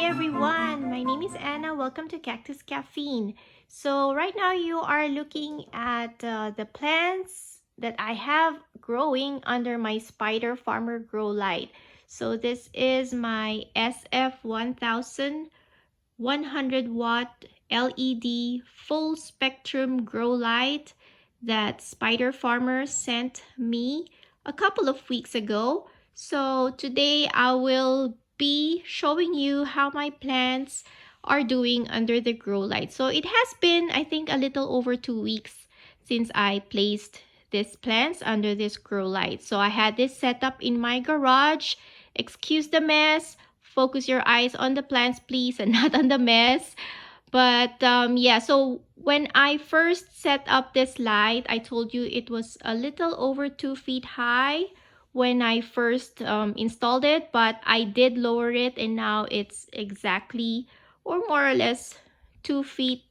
everyone, my name is Anna. Welcome to Cactus Caffeine. So right now you are looking at the plants that I have growing under my Spider Farmer grow light. So this is my SF1000 100-watt LED full spectrum grow light that Spider Farmer sent me a couple of weeks ago. So today I will be showing you how my plants are doing under the grow light. So it has been, I think, a little over 2 weeks since I placed these plants under this grow light. So I had this set up in my garage. Excuse the mess. Focus your eyes on the plants, please, and not on the mess. But yeah, so when I first set up this light, I told you it was a little over 2 feet high when I first installed it, but I did lower it, and now it's exactly or more or less 2 feet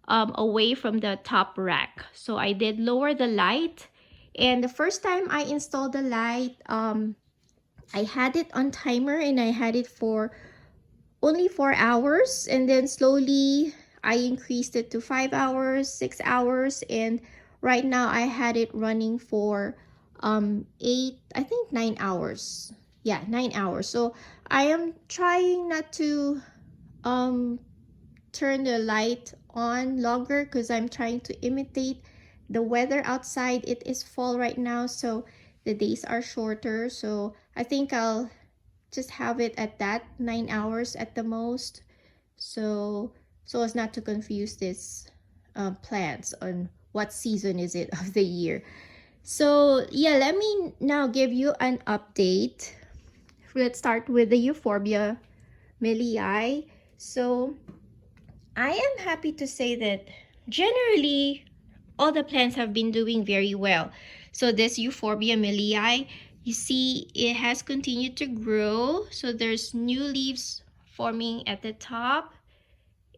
away from the top rack. So I did lower the light, and the first time I installed the light, I had it on timer and I had it for only 4 hours, and then slowly I increased it to 5 hours, 6 hours, and right now I had it running for 9 hours. Yeah, 9 hours. So I am trying not to turn the light on longer because I'm trying to imitate the weather outside. It is fall right now, so the days are shorter. So I think I'll just have it at that 9 hours at the most, so as not to confuse this plants on what season is it of the year. So yeah, let me now give you an update. Let's start with the Euphorbia millii. So I am happy to say that generally all the plants have been doing very well. So this Euphorbia millii, you see it has continued to grow. So there's new leaves forming at the top,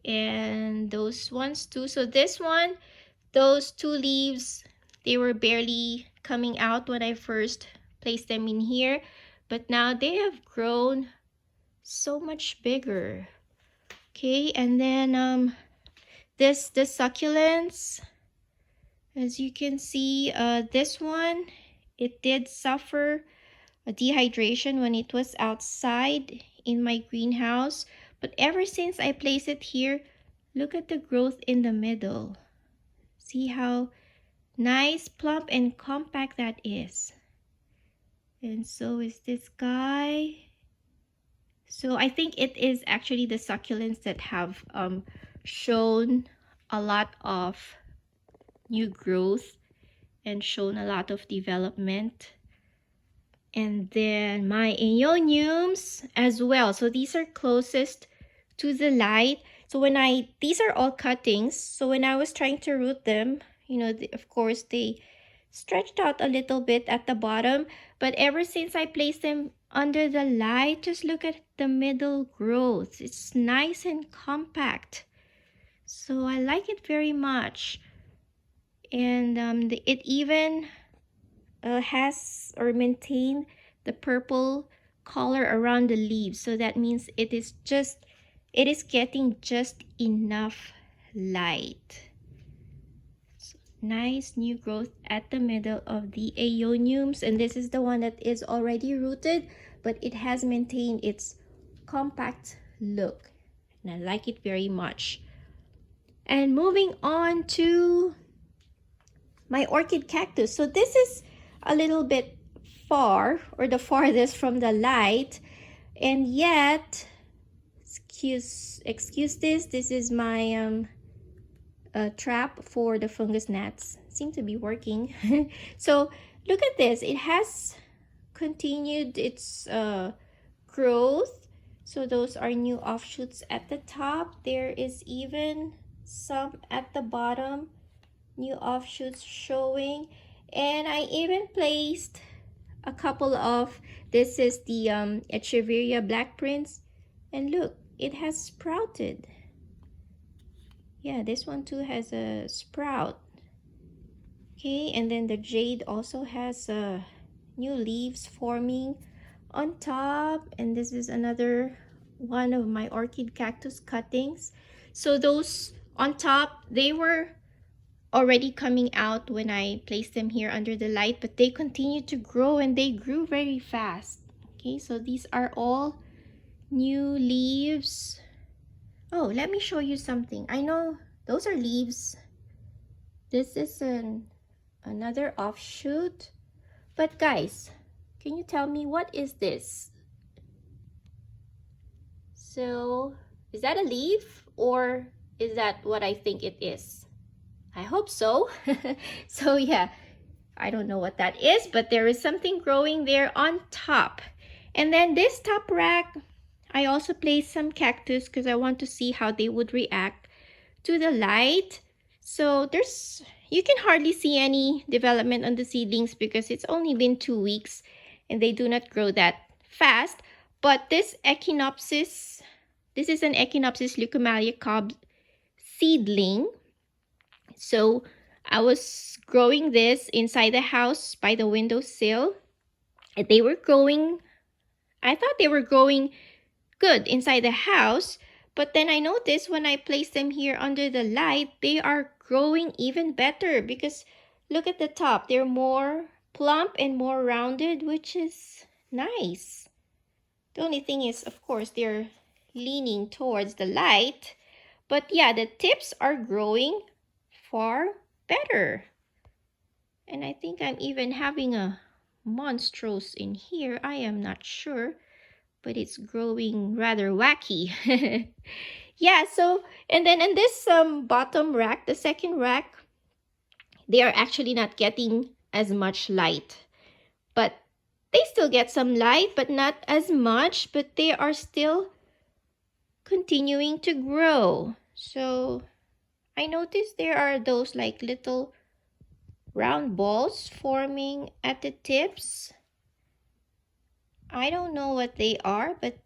and those ones too. So this one, those 2 leaves, they were barely coming out when I first placed them in here, but now they have grown so much bigger. Okay, and then the succulents, as you can see, this one, it did suffer a dehydration when it was outside in my greenhouse, but ever since I placed it here, look at the growth in the middle. See how nice, plump, and compact that is. And so is this guy. So I think it is actually the succulents that have shown a lot of new growth and shown a lot of development. And then my aeoniums as well. So these are closest to the light. So these are all cuttings. So when I was trying to root them, you know, of course they stretched out a little bit at the bottom, but ever since I placed them under the light, just look at the middle growth. It's nice and compact. So I like it very much. And it even has or maintained the purple color around the leaves. So that means it is getting just enough light. Nice new growth at the middle of the aeoniums, and this is the one that is already rooted, but it has maintained its compact look, and I like it very much. And moving on to my orchid cactus. So this is a little bit far, or the farthest from the light, and yet excuse this is my trap for the fungus gnats. Seem to be working. So look at this, it has continued its growth. So those are new offshoots at the top. There is even some at the bottom, new offshoots showing. And I even placed a couple of, this is the Echeveria Black Prince, and look, it has sprouted. Yeah, this one too has a sprout. Okay, and then the jade also has new leaves forming on top, and this is another one of my orchid cactus cuttings. So those on top, they were already coming out when I placed them here under the light, but they continue to grow and they grew very fast. Okay, so these are all new leaves. Oh, let me show you something. I know those are leaves. This is another offshoot. But guys, can you tell me what is this? So, is that a leaf or is that what I think it is? I hope so. So yeah, I don't know what that is, but there is something growing there on top. And then this top rack, I also placed some cactus because I want to see how they would react to the light. So you can hardly see any development on the seedlings because it's only been 2 weeks and they do not grow that fast. But this Echinopsis, this is an Echinopsis leucomalia cob seedling. So I was growing this inside the house by the windowsill. And they were growing, I thought they were growing good inside the house. But then I noticed when I place them here under the light, they are growing even better because look at the top. They're more plump and more rounded, which is nice. The only thing is, of course, they're leaning towards the light. But yeah, the tips are growing far better. And I think I'm even having a monstrose in here. I am not sure, but it's growing rather wacky. Yeah, so, and then in this bottom rack, the second rack, they are actually not getting as much light. But they still get some light, but not as much, but they are still continuing to grow. So I noticed there are those like little round balls forming at the tips. I don't know what they are, but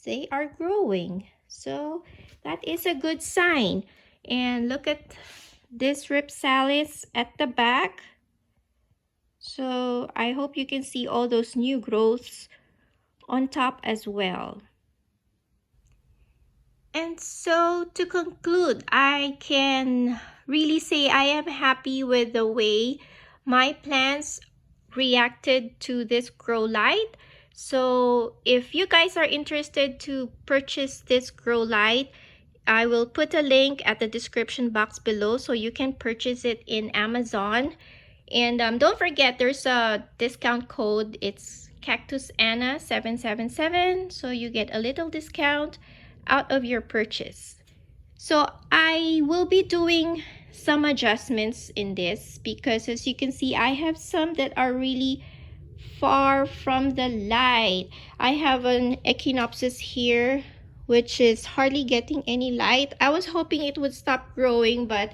they are growing. So that is a good sign. And look at this Ripsalis at the back. So I hope you can see all those new growths on top as well. And so to conclude, I can really say I am happy with the way my plants reacted to this grow light. So if you guys are interested to purchase this grow light, I will put a link at the description box below so you can purchase it in Amazon. And don't forget, there's a discount code. It's Cactus Anna 777, so you get a little discount out of your purchase. So I will be doing some adjustments in this because as you can see, I have some that are really far from the light. I have an Echinopsis here which is hardly getting any light. I was hoping it would stop growing, but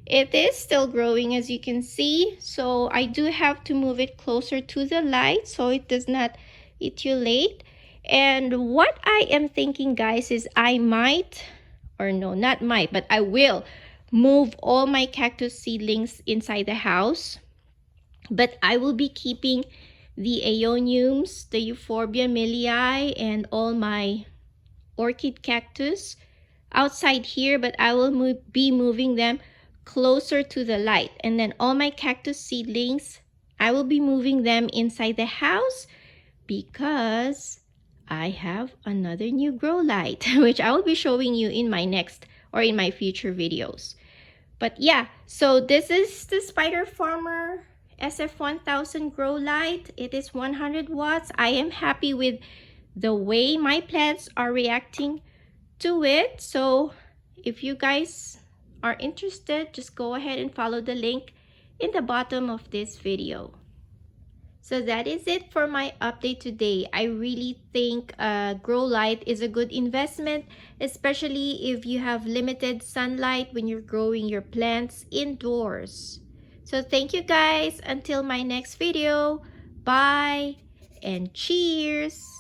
it is still growing as you can see. So I do have to move it closer to the light so it does not etiolate. And what I am thinking, guys, is I might, or no, not might, but I will move all my cactus seedlings inside the house. But I will be keeping the aeoniums, the euphorbia millii, and all my orchid cactus outside here, but I will be moving them closer to the light. And then all my cactus seedlings, I will be moving them inside the house because I have another new grow light, which I will be showing you in my next or in my future videos. But yeah, so this is the Spider Farmer SF1000 grow light. It is 100 watts. I am happy with the way my plants are reacting to it. So if you guys are interested, just go ahead and follow the link in the bottom of this video. So that is it for my update today. I really think grow light is a good investment, especially if you have limited sunlight when you're growing your plants indoors. So thank you guys. Until my next video. Bye and cheers.